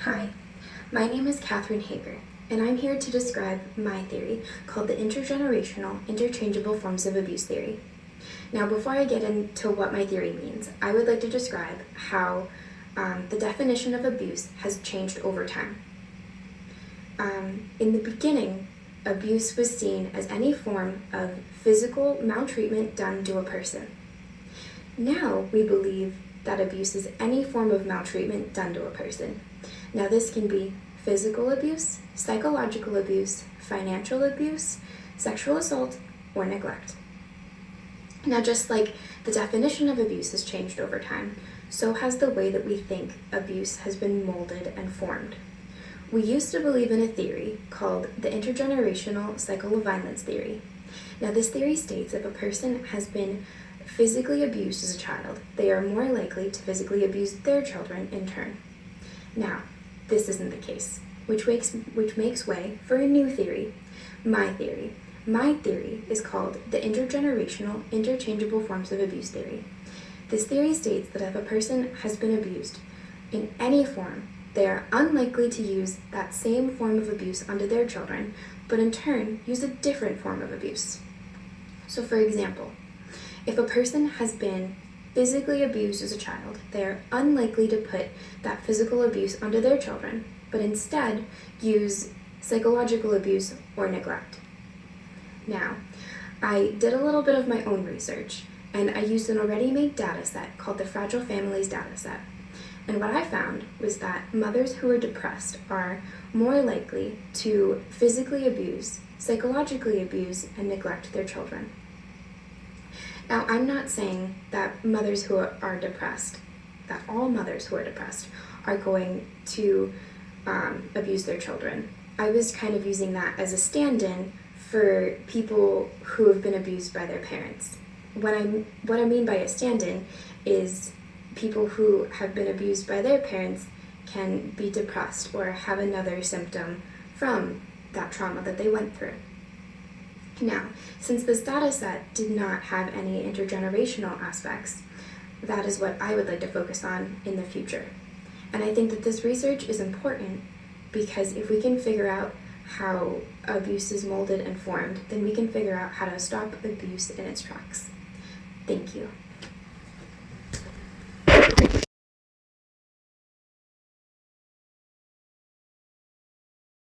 Hi, my name is Katherine Haggar, and I'm here to describe my theory called the Intergenerational, Interchangeable Forms of Abuse theory. Now, before I get into what my theory means, I would like to describe how the definition of abuse has changed over time. In the beginning, abuse was seen as any form of physical maltreatment done to a person. Now we believe that abuse is any form of maltreatment done to a person. Now this can be physical abuse, psychological abuse, financial abuse, sexual assault, or neglect. Now just like the definition of abuse has changed over time, so has the way that we think abuse has been molded and formed. We used to believe in a theory called the Intergenerational Cycle of Violence theory. Now this theory states if a person has been physically abused as a child, they are more likely to physically abuse their children in turn. Now, this isn't the case, which makes way for a new theory, my theory. My theory is called the Intergenerational, Interchangeable Forms of Abuse theory. This theory states that if a person has been abused in any form, they are unlikely to use that same form of abuse onto their children, but in turn use a different form of abuse. So for example, if a person has been physically abused as a child, they are unlikely to put that physical abuse onto their children, but instead use psychological abuse or neglect. Now, I did a little bit of my own research, and I used an already made data set called the Fragile Families data set. And what I found was that mothers who are depressed are more likely to physically abuse, psychologically abuse, and neglect their children. Now, I'm not saying that mothers who are depressed, that all mothers who are depressed are going to abuse their children. I was kind of using that as a stand-in for people who have been abused by their parents. What I mean by a stand-in is people who have been abused by their parents can be depressed or have another symptom from that trauma that they went through. Now, since this data set did not have any intergenerational aspects, that is what I would like to focus on in the future. And I think that this research is important because if we can figure out how abuse is molded and formed, then we can figure out how to stop abuse in its tracks. Thank you.